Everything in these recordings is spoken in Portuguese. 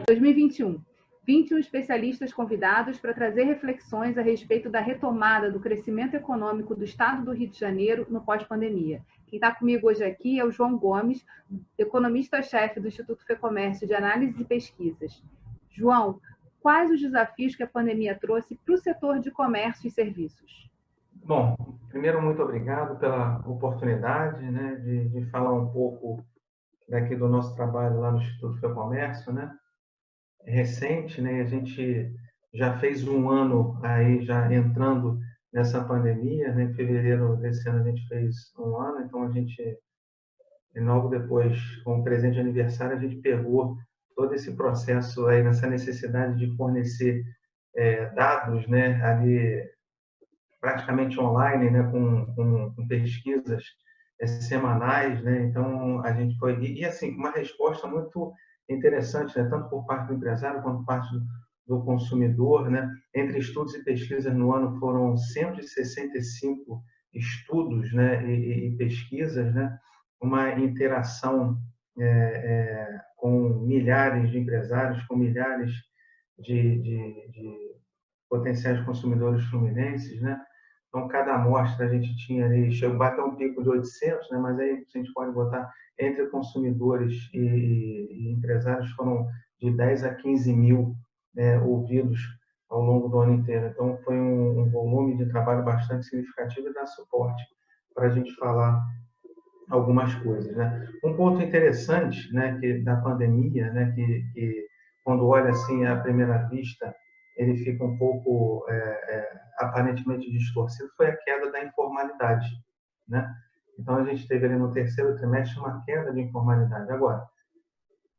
...2021. 21 especialistas convidados para trazer reflexões a respeito da retomada do crescimento econômico do Estado do Rio de Janeiro no pós-pandemia. Quem está comigo hoje aqui é o João Gomes, economista-chefe do Instituto FEComércio de Análise e Pesquisas. João, quais os desafios que a pandemia trouxe para o setor de comércio e serviços? Bom, primeiro, muito obrigado pela oportunidade, né, de falar um pouco daqui do nosso trabalho lá no Instituto FEComércio, né? É recente, né? A gente já fez um ano aí, já entrando nessa pandemia, né? Em fevereiro desse ano a gente fez um ano, então a gente, logo depois, com o presente de aniversário, a gente pegou todo esse processo aí, nessa necessidade de fornecer dados, né? Ali praticamente online, né? Com pesquisas semanais, né? Então a gente foi e assim uma resposta muito interessante, né? Tanto por parte do empresário quanto por parte do consumidor, né? Entre estudos e pesquisas no ano foram 165 estudos, né? E pesquisas, né? Uma interação com milhares de empresários, com milhares de potenciais consumidores fluminenses, né? Então, cada amostra a gente tinha ali, chegou a bater um pico de 800, né? Mas aí a gente pode botar entre consumidores e empresários foram de 10 a 15 mil ouvidos ao longo do ano inteiro. Então, foi um volume de trabalho bastante significativo e dá suporte para a gente falar algumas coisas, né? Um ponto interessante, né, da pandemia, né, que quando olha assim à primeira vista ele fica um pouco aparentemente distorcido, foi a queda da informalidade, né? Então a gente teve ali no terceiro trimestre uma queda de informalidade. Agora,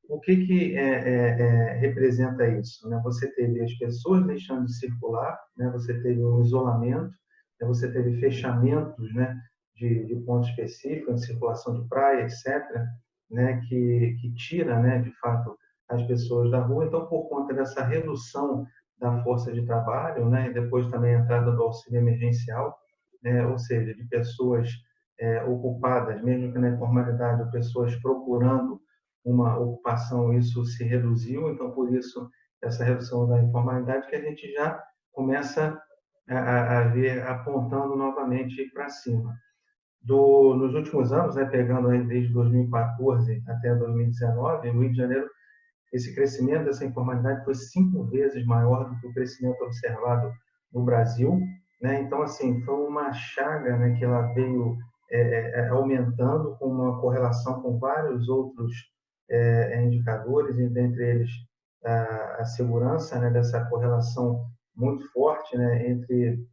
o que representa isso, né? Você teve as pessoas deixando de circular, né? Você teve o isolamento, né? Você teve fechamentos, né? De pontos específicos, de circulação de praia, etc., né? Que tira, né? De fato, as pessoas da rua. Então, por conta dessa redução da força de trabalho, né? E depois também a entrada do auxílio emergencial, né? Ou seja, de pessoas ocupadas, mesmo que na informalidade, ou pessoas procurando uma ocupação, isso se reduziu. Então, por isso, essa redução da informalidade que a gente já começa a ver apontando novamente para cima. Nos últimos anos, né, pegando aí desde 2014 até 2019, no Rio de Janeiro, esse crescimento dessa informalidade foi 5 vezes maior do que o crescimento observado no Brasil, né? Então, assim, foi uma chaga, né, que ela veio aumentando com uma correlação com vários outros indicadores, e dentre eles a segurança, né, dessa correlação muito forte, né, entre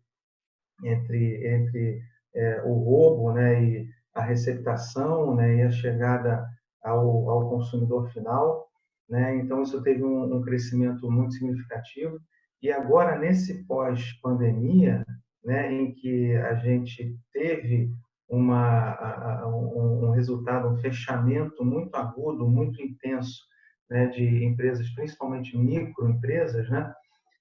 o roubo, né, e a receptação, né, e a chegada ao consumidor final, né? Então isso teve um crescimento muito significativo. E agora nesse pós-pandemia, né, em que a gente teve um resultado, um fechamento muito agudo, muito intenso, né, de empresas, principalmente microempresas, né?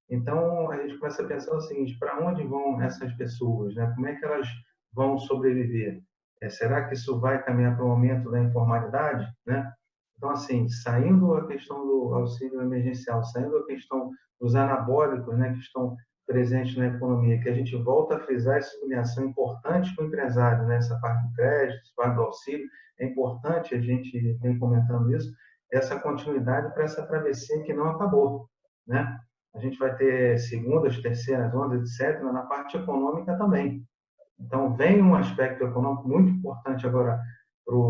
Então, a gente começa a pensar o seguinte: para onde vão essas pessoas, né? Como é que elas vão sobreviver? Será que isso vai caminhar para o aumento da informalidade, né? Então, assim, saindo a questão do auxílio emergencial, saindo a questão dos anabólicos, né, que estão presentes na economia, que a gente volta a frisar essa sublinhação importante para o empresário, né? Essa parte do crédito, essa parte do auxílio, é importante, a gente vem comentando isso, essa continuidade para essa travessia que não acabou, né? A gente vai ter segundas, terceiras ondas, etc., na parte econômica também. Então, vem um aspecto econômico muito importante agora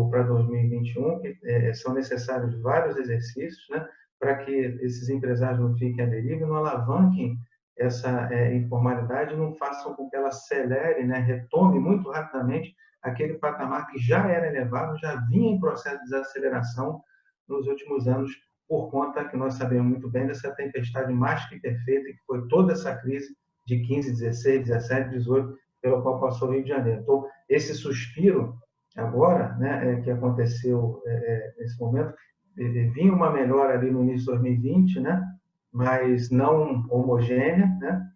para 2021, que são necessários vários exercícios, né, para que esses empresários não fiquem à deriva, não alavanquem essa informalidade, não façam com que ela acelere, né, retome muito rapidamente aquele patamar que já era elevado, já vinha em processo de desaceleração nos últimos anos, por conta que nós sabemos muito bem dessa tempestade mais que perfeita, que foi toda essa crise de 15, 16, 17, 18, pelo qual passou o Rio de Janeiro. Então, esse suspiro agora, né, que aconteceu nesse momento, vinha uma melhora ali no início de 2020, né, mas não homogênea, né?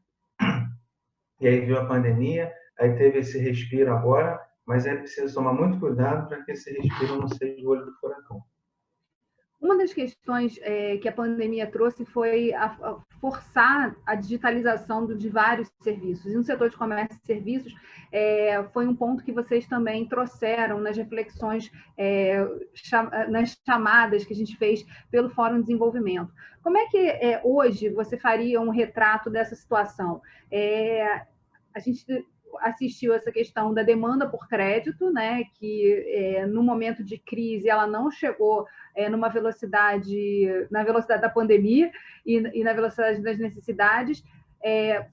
E aí veio a pandemia, aí teve esse respiro agora, mas é preciso tomar muito cuidado para que esse respiro não seja o olho do furacão. Uma das questões que a pandemia trouxe foi a forçar a digitalização de vários serviços. E no setor de comércio e serviços, foi um ponto que vocês também trouxeram nas reflexões, nas chamadas que a gente fez pelo Fórum de Desenvolvimento. Como é que hoje você faria um retrato dessa situação? A gente assistiu essa questão da demanda por crédito, né, que no momento de crise ela não chegou na velocidade da pandemia e na velocidade das necessidades.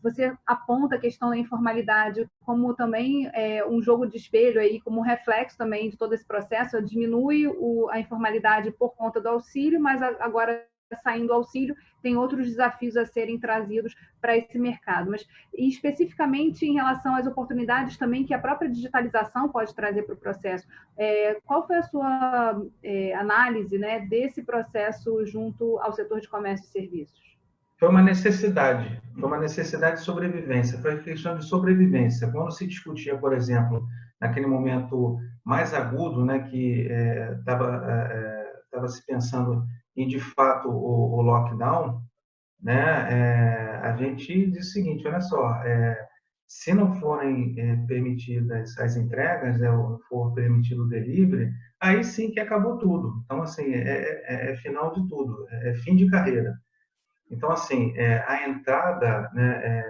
Você aponta a questão da informalidade como também um jogo de espelho, aí, como um reflexo também de todo esse processo, diminui a informalidade por conta do auxílio, mas agora saindo do auxílio, tem outros desafios a serem trazidos para esse mercado. Mas, especificamente em relação às oportunidades também que a própria digitalização pode trazer para o processo, qual foi a sua análise, né, desse processo junto ao setor de comércio e serviços? Foi uma necessidade de sobrevivência, foi questão de sobrevivência. Quando se discutia, por exemplo, naquele momento mais agudo, né, que estava se pensando em, de fato, o lockdown, né, a gente diz o seguinte, olha só, se não forem permitidas as entregas, né, ou não for permitido o delivery, aí sim que acabou tudo. Então, assim, é final de tudo, é fim de carreira. Então, assim, a entrada, né,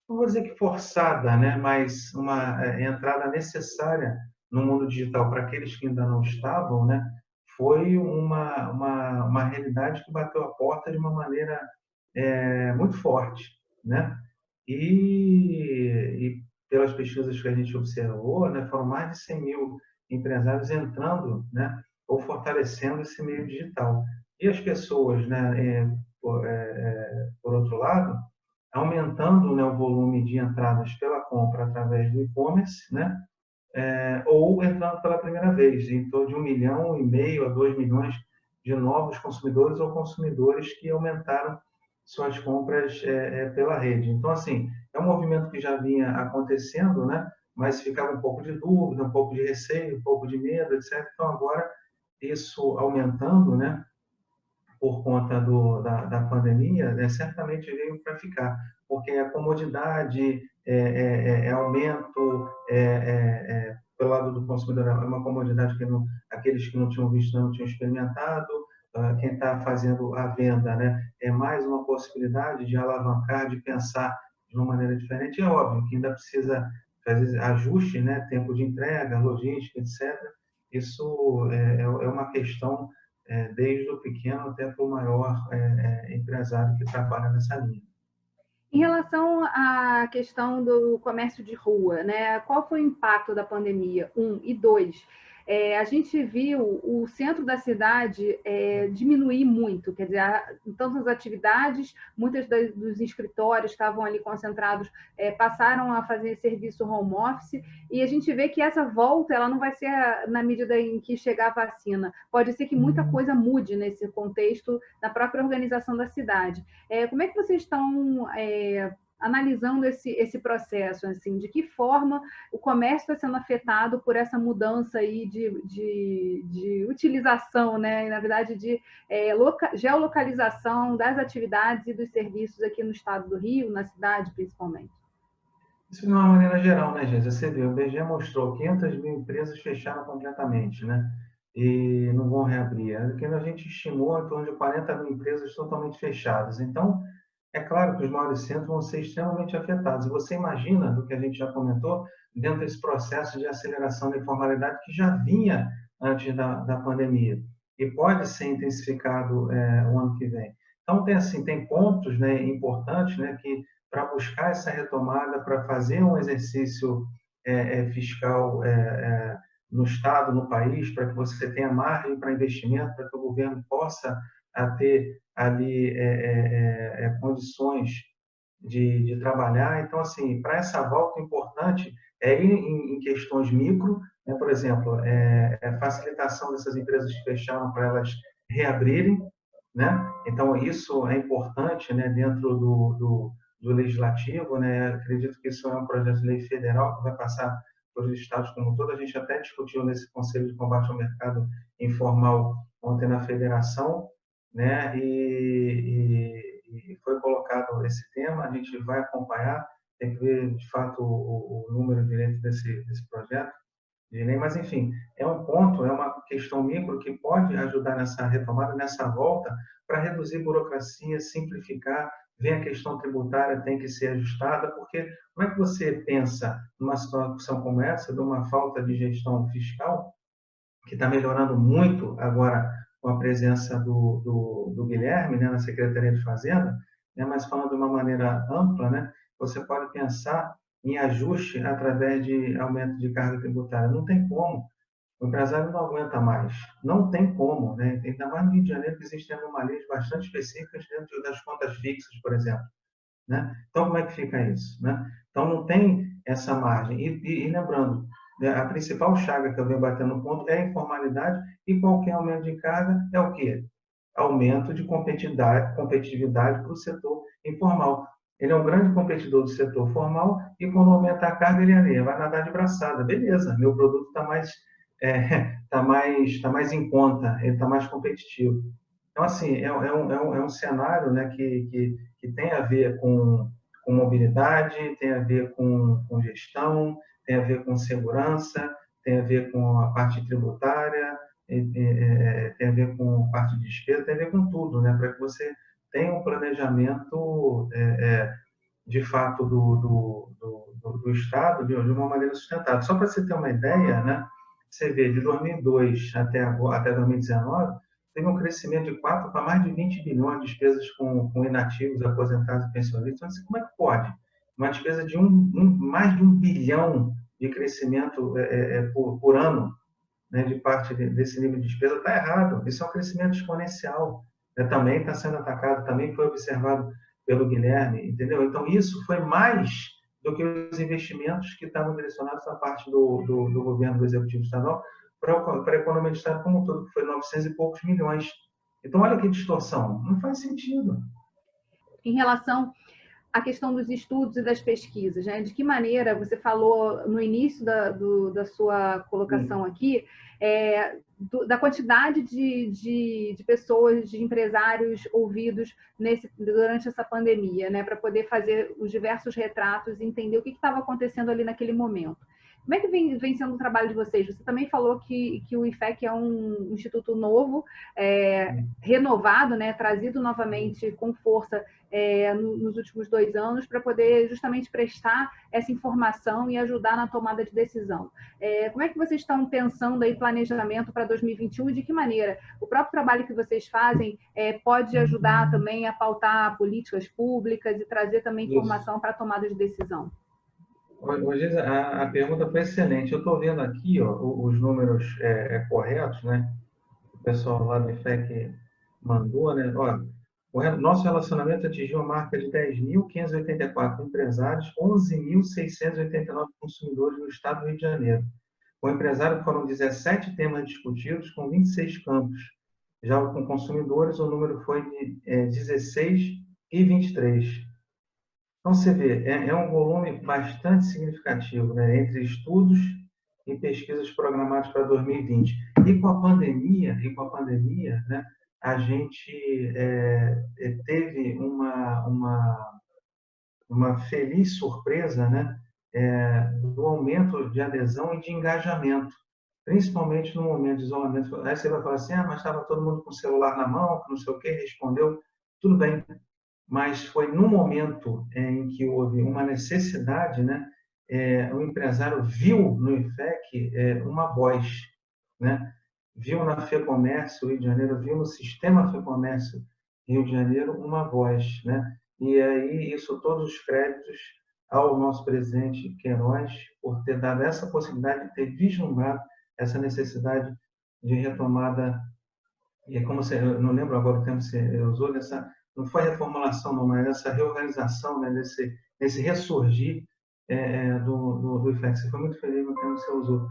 não vou dizer que forçada, né, mas uma entrada necessária no mundo digital para aqueles que ainda não estavam, né, foi uma realidade que bateu a porta de uma maneira muito forte, né? E pelas pesquisas que a gente observou, né, foram mais de 100 mil empresários entrando, né, ou fortalecendo esse meio digital. E as pessoas, né, por outro lado, aumentando, né, o volume de entradas pela compra através do e-commerce, né, ou entrando pela primeira vez, em torno de 1,5 milhão a 2 milhões de novos consumidores ou consumidores que aumentaram suas compras pela rede. Então, assim, é um movimento que já vinha acontecendo, né, mas ficava um pouco de dúvida, um pouco de receio, um pouco de medo, etc. Então, agora, isso aumentando, né, por conta da pandemia, né, certamente veio para ficar, porque a comodidade, aumento, pelo lado do consumidor, é uma comodidade que aqueles que não tinham visto, não tinham experimentado, quem está fazendo a venda, né, é mais uma possibilidade de alavancar, de pensar de uma maneira diferente. É óbvio que ainda precisa fazer ajuste, né, tempo de entrega, logística, etc. Isso é uma questão desde o pequeno até para o maior empresário que trabalha nessa linha. Em relação à questão do comércio de rua, né? Qual foi o impacto da pandemia? E dois, a gente viu o centro da cidade diminuir muito, quer dizer, em tantas atividades, muitos dos escritórios estavam ali concentrados, passaram a fazer serviço home office, e a gente vê que essa volta ela não vai ser na medida em que chegar a vacina. Pode ser que muita coisa mude nesse contexto da própria organização da cidade. Como é que vocês estão analisando esse processo, assim, de que forma o comércio está sendo afetado por essa mudança aí de utilização, né? E, na verdade, de geolocalização das atividades e dos serviços aqui no estado do Rio, na cidade principalmente? Isso de uma maneira geral, né, gente? Você viu, o IBGE mostrou 500 mil empresas fecharam completamente, né? E não vão reabrir. Aqui a gente estimou em torno de 40 mil empresas totalmente fechadas. Então, é claro que os maiores centros vão ser extremamente afetados. E você imagina, do que a gente já comentou, dentro desse processo de aceleração da informalidade que já vinha antes da pandemia e pode ser intensificado o ano que vem. Então, tem pontos, né, importantes, né, que para buscar essa retomada, para fazer um exercício fiscal no Estado, no país, para que você tenha margem para investimento, para que o governo possa ter ali condições de trabalhar. Então, assim, para essa volta, o importante é ir em questões micro, né? Por exemplo, facilitação dessas empresas que fecharam para elas reabrirem, né? Então, isso é importante, né, dentro do legislativo, né? Acredito que isso é um projeto de lei federal que vai passar para os estados como um todo. A gente até discutiu nesse Conselho de Combate ao Mercado Informal ontem na federação, né? E foi colocado esse tema, a gente vai acompanhar, tem que ver, de fato, o número direito desse projeto de lei, mas, enfim, é um ponto, é uma questão micro que pode ajudar nessa retomada, nessa volta, para reduzir burocracia, simplificar, ver a questão tributária tem que ser ajustada, porque como é que você pensa numa situação como essa, de uma falta de gestão fiscal, que está melhorando muito agora com a presença do Guilherme, né, na Secretaria de Fazenda, né, mas falando de uma maneira ampla, né, você pode pensar em ajuste através de aumento de carga tributária. Não tem como. O empresário não aguenta mais. Não tem como. Né? Ainda mais no Rio de Janeiro, que existem anomalias bastante específicas dentro das contas fixas, por exemplo. Né? Então, como é que fica isso? Né? Então, não tem essa margem. E lembrando, né, a principal chaga que eu venho batendo no ponto é a informalidade, e qualquer aumento de carga é o quê? Aumento de competitividade para o setor informal. Ele é um grande competidor do setor formal e, quando aumenta a carga, ele vai nadar de braçada. Beleza, meu produto está mais em conta, ele está mais competitivo. Então, assim, é um cenário, né, que tem a ver com mobilidade, tem a ver com gestão, tem a ver com segurança, tem a ver com a parte tributária, tem a ver com parte de despesa, tem a ver com tudo, né, para que você tenha um planejamento, de fato, do Estado de uma maneira sustentável. Só para você ter uma ideia, né, você vê, de 2002 até 2019, teve um crescimento de 4 para mais de 20 bilhões de despesas com inativos, aposentados e pensionistas. Então, como é que pode? Uma despesa de mais de 1 bilhão de crescimento por ano, né, de parte desse nível de despesa, está errado. Isso é um crescimento exponencial. Né? Também está sendo atacado, também foi observado pelo Guilherme, entendeu? Então, isso foi mais do que os investimentos que estavam direcionados à parte do governo do Executivo Estadual para a economia do Estado como um todo, que foi 900 e poucos milhões. Então, olha que distorção. Não faz sentido. Em relação à questão dos estudos e das pesquisas, né? De que maneira, você falou no início da sua colocação aqui, da quantidade de pessoas, de empresários ouvidos durante essa pandemia, né? Para poder fazer os diversos retratos e entender o que estava acontecendo ali naquele momento. Como é que vem sendo o trabalho de vocês? Você também falou que o IFEC é um instituto novo, renovado, né? Trazido novamente com força nos últimos 2 anos, para poder justamente prestar essa informação e ajudar na tomada de decisão. Como é que vocês estão pensando aí planejamento para 2021 e de que maneira o próprio trabalho que vocês fazem pode ajudar também a pautar políticas públicas e trazer também informação para a tomada de decisão? Hoje a pergunta foi excelente. Eu estou vendo aqui, ó, os números corretos, né? O pessoal lá do IFEC mandou, né? Ó, nosso relacionamento atingiu a marca de 10.584 empresários, 11.689 consumidores no estado do Rio de Janeiro. Com empresário foram 17 temas discutidos, com 26 campos. Já com consumidores, o número foi de 16 e 23. Então, você vê, é um volume bastante significativo, né, entre estudos e pesquisas programadas para 2020. E com a pandemia, né, a gente teve uma feliz surpresa, né, do aumento de adesão e de engajamento, principalmente no momento de isolamento. Aí você vai falar assim, mas estava todo mundo com o celular na mão, não sei o quê, respondeu, tudo bem. Mas foi no momento em que houve uma necessidade, né, o empresário viu no IFEC uma voz, né, viu na FEComércio Rio de Janeiro, viu no Sistema FEComércio Rio de Janeiro uma voz, né, e aí isso todos os créditos ao nosso presidente Queiroz por ter dado essa possibilidade de ter vislumbrado essa necessidade de retomada, e como você, eu não lembro agora o termo que você usou, não foi reformulação, não, mas essa reorganização, né, desse ressurgir do IFEC. Você foi muito feliz no termo que você usou.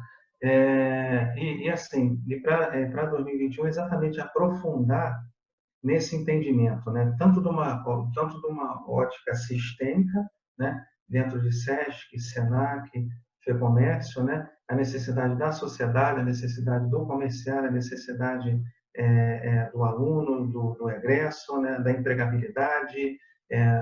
Assim, para 2021, exatamente aprofundar nesse entendimento, né, tanto de uma ótica sistêmica, né, dentro de SESC, SENAC, FEComércio, né? A necessidade da sociedade, a necessidade do comerciário, a necessidade do aluno, do egresso, né? Da empregabilidade,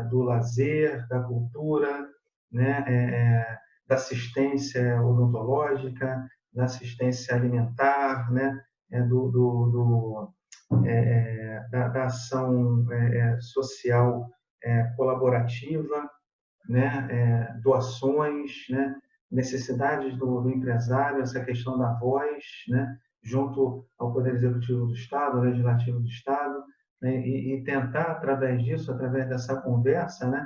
do lazer, da cultura, né? Da assistência odontológica, da assistência alimentar, né? Da ação social colaborativa, né? Doações, né? Necessidades do empresário, essa questão da voz, né? Junto ao Poder Executivo do Estado, ao Legislativo do Estado, né? E tentar, através disso, através dessa conversa, né?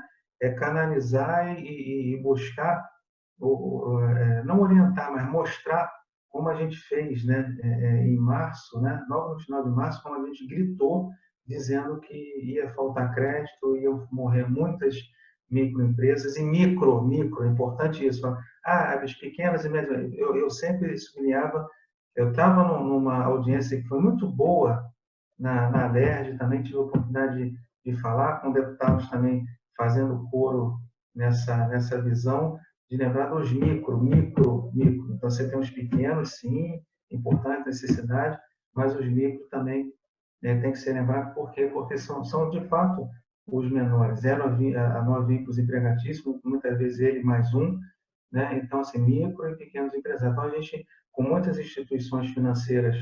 Canalizar e buscar, não orientar, mas mostrar como a gente fez, né? Em março, né? Logo no final de março, como a gente gritou, dizendo que ia faltar crédito, iam morrer muitas microempresas e micro, é importante isso. As pequenas e médias, eu sempre sublinhava, eu estava numa audiência que foi muito boa na LERJ, também tive a oportunidade de falar com deputados também fazendo coro nessa visão de lembrar dos micro. Então, você tem os pequenos, sim, importante, necessidade, mas os micro também tem que ser lembrado, porque são de fato os menores, 0 a 9 vínculos empregatícios, muitas vezes ele mais um, né? Então, assim, micro e pequenos empresários. Então, a gente, com muitas instituições financeiras,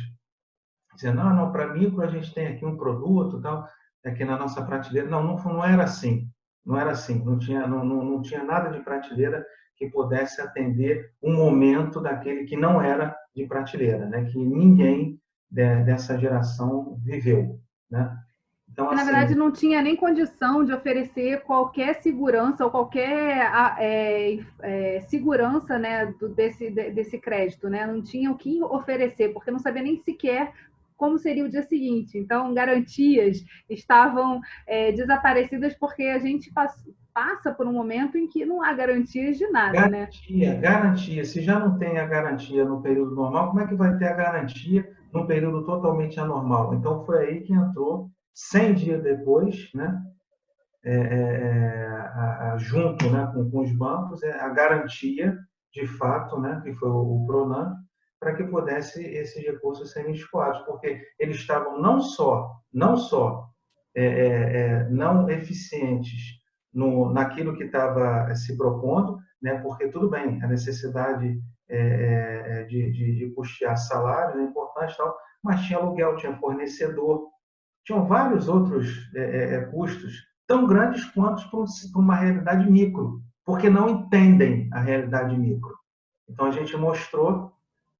dizendo, não, para micro a gente tem aqui um produto, tal, aqui na nossa prateleira. Não era assim. Não era assim. Não tinha nada de prateleira que pudesse atender um momento daquele que não era de prateleira, né? Que ninguém dessa geração viveu, né? Então, Na assim, verdade, não tinha nem condição de oferecer qualquer segurança ou qualquer segurança, né, desse crédito, né? Não tinha o que oferecer, porque não sabia nem sequer como seria o dia seguinte. Então, garantias estavam desaparecidas porque a gente passa por um momento em que não há garantias de nada, né? Garantia. Se já não tem a garantia no período normal, como é que vai ter a garantia no período totalmente anormal? Então, foi aí que entrou, 100 dias depois, né? Junto, né, com os bancos, a garantia, de fato, né, que foi o PRONAMP, para que pudesse esses recursos serem escoados, porque eles estavam não não eficientes naquilo que estava se propondo, né, porque tudo bem, a necessidade de custear salário é importante, tal, mas tinha aluguel, tinha fornecedor, tinham vários outros custos tão grandes quanto para uma realidade micro, porque não entendem a realidade micro. Então, a gente mostrou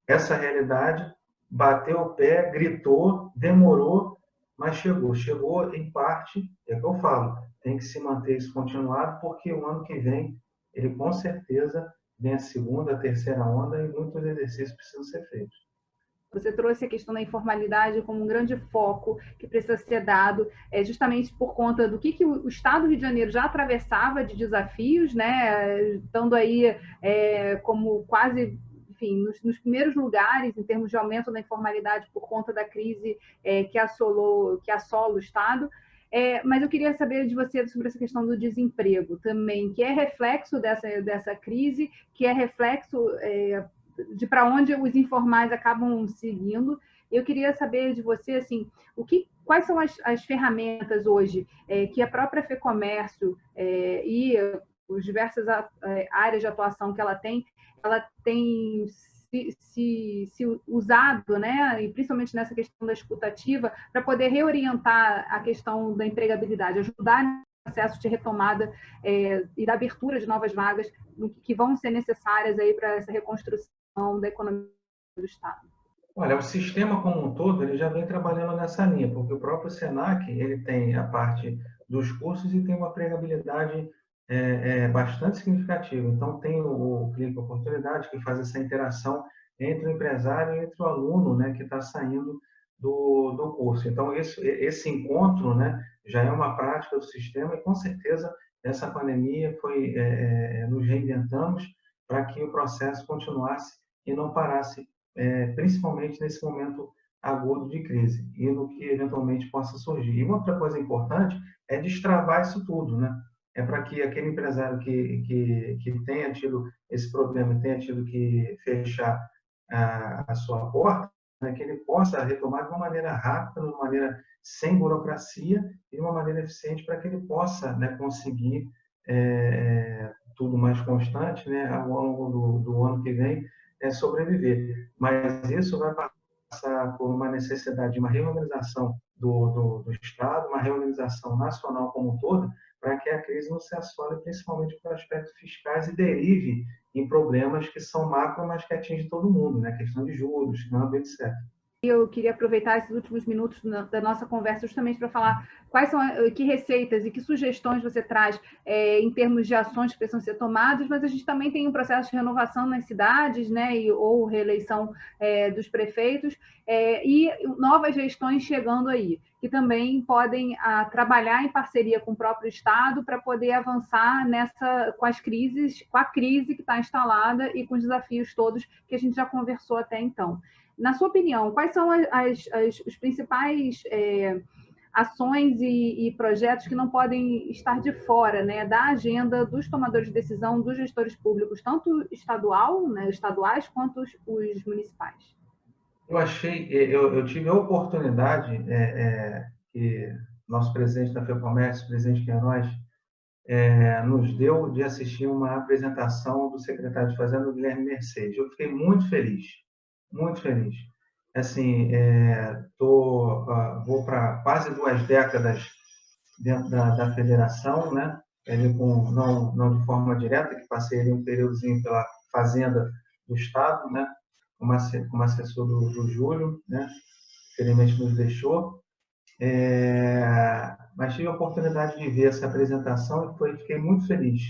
essa realidade, bateu o pé, gritou, demorou, mas chegou. Chegou em parte, é o que eu falo, tem que se manter isso continuado, porque o ano que vem, ele com certeza vem a segunda, a terceira onda e muitos exercícios precisam ser feitos. Você trouxe a questão da informalidade como um grande foco que precisa ser dado, justamente por conta do que o Estado do Rio de Janeiro já atravessava de desafios, né? Estando aí como quase, enfim, nos primeiros lugares em termos de aumento da informalidade por conta da crise que assola o Estado. Mas eu queria saber de você sobre essa questão do desemprego também, que é reflexo dessa crise, que é reflexo de para onde os informais acabam seguindo. Eu queria saber de você, assim, quais são as ferramentas hoje que a própria FEComércio e as diversas áreas de atuação que ela tem se usado, né, e principalmente nessa questão da escutativa, para poder reorientar a questão da empregabilidade, ajudar no processo de retomada e da abertura de novas vagas que vão ser necessárias aí para essa reconstrução da economia do Estado. Olha, o sistema como um todo ele já vem trabalhando nessa linha, porque o próprio Senac ele tem a parte dos cursos e tem uma empregabilidade bastante significativa. Então, tem o Clique Oportunidade, que faz essa interação entre o empresário e entre o aluno, né, que está saindo do curso. Então, esse encontro, né, já é uma prática do sistema e, com certeza, essa pandemia nos reinventamos para que o processo continuasse e não parasse, principalmente nesse momento agudo de crise e no que eventualmente possa surgir. E uma outra coisa importante é destravar isso tudo, né? Para que aquele empresário que tenha tido esse problema tenha tido que fechar a sua porta, né, que ele possa retomar de uma maneira rápida, de uma maneira sem burocracia e de uma maneira eficiente para que ele possa, né, conseguir tudo mais constante, né, ao longo do ano que vem, sobreviver. Mas isso vai passar por uma necessidade de uma reorganização do Estado, uma reorganização nacional como um todo, para que a crise não se assole principalmente para aspectos fiscais e derive em problemas que são macro, mas que atingem todo mundo, né? Questão de juros, câmbio, etc. Eu queria aproveitar esses últimos minutos da nossa conversa justamente para falar quais são, que receitas e que sugestões você traz em termos de ações que precisam ser tomadas, mas a gente também tem um processo de renovação nas cidades, né, ou reeleição dos prefeitos, e novas gestões chegando aí, que também podem trabalhar em parceria com o próprio Estado para poder avançar com a crise que está instalada e com os desafios todos que a gente já conversou até então. Na sua opinião, quais são os principais ações e projetos que não podem estar de fora, né, da agenda dos tomadores de decisão, dos gestores públicos, tanto estaduais quanto os municipais? Eu tive a oportunidade, que nosso presidente da FEComércio, o presidente Queiroz, nos deu de assistir uma apresentação do secretário de Fazenda, Guilherme Mercedes. Eu fiquei muito feliz. Muito feliz. Assim, vou para quase 2 décadas dentro da federação, né? Não de forma direta, que passei ali um períodozinho pela Fazenda do Estado, né? Como assessor do Júlio, né? Infelizmente nos deixou. Mas tive a oportunidade de ver essa apresentação e fiquei muito feliz,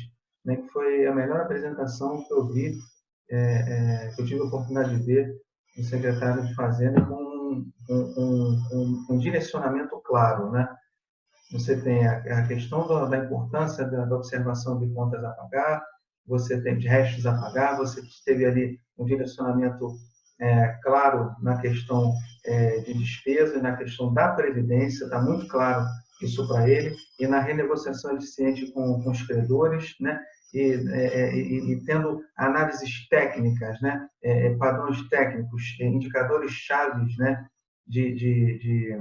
né? Que foi a melhor apresentação que eu vi, que eu tive a oportunidade de ver o secretário de Fazenda com um direcionamento claro, né? Você tem a questão da importância da observação de contas a pagar, você tem de restos a pagar, você teve ali um direcionamento claro na questão de despesa e na questão da previdência, está muito claro isso para ele, e na renegociação eficiente com os credores, né? E tendo análises técnicas, né, padrões técnicos, indicadores chaves, né, de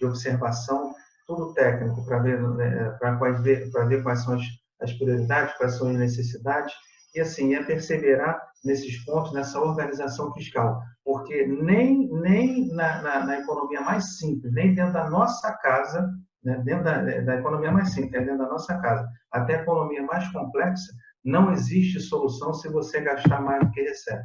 observação, tudo técnico para ver quais são as prioridades, quais são as necessidades, e assim, perseverar nesses pontos, nessa organização fiscal, porque nem na economia mais simples, nem dentro da nossa casa, né, dentro da economia mais simples, dentro da nossa casa, até a economia mais complexa, não existe solução se você gastar mais do que recebe.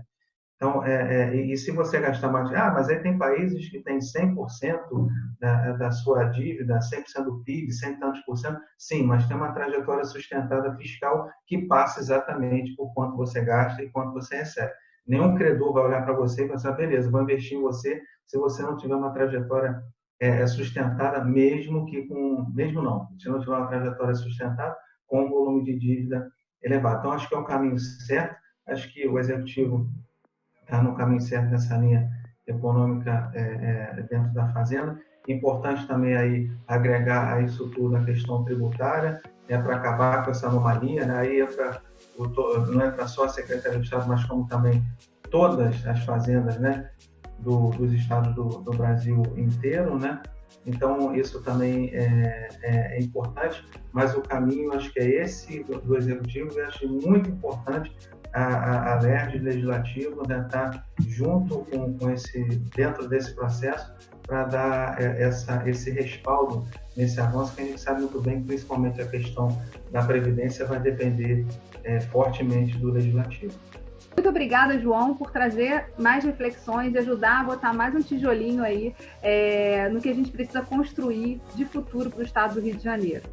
Então, e se você gastar mais... mas aí tem países que têm 100% da sua dívida, 100% do PIB, 100 e tantos por cento. Sim, mas tem uma trajetória sustentada fiscal que passa exatamente por quanto você gasta e quanto você recebe. Nenhum credor vai olhar para você e pensar, beleza, vou investir em você se você não tiver uma trajetória sustentada, se não tiver uma trajetória sustentada com um volume de dívida elevado. Então, acho que é um caminho certo, acho que o Executivo está no caminho certo nessa linha econômica dentro da Fazenda. Importante também aí agregar a isso tudo a questão tributária, para acabar com essa anomalia, né? Aí não entra só a Secretaria de Estado, mas como também todas as fazendas, né, dos estados do Brasil inteiro, né? Então, isso também é importante, mas o caminho, acho que é esse do Executivo, e acho muito importante a LERJ legislativo, né, estar junto dentro desse processo para dar esse respaldo nesse avanço, que a gente sabe muito bem que principalmente a questão da Previdência vai depender fortemente do legislativo. Muito obrigada, João, por trazer mais reflexões e ajudar a botar mais um tijolinho aí no que a gente precisa construir de futuro para o estado do Rio de Janeiro.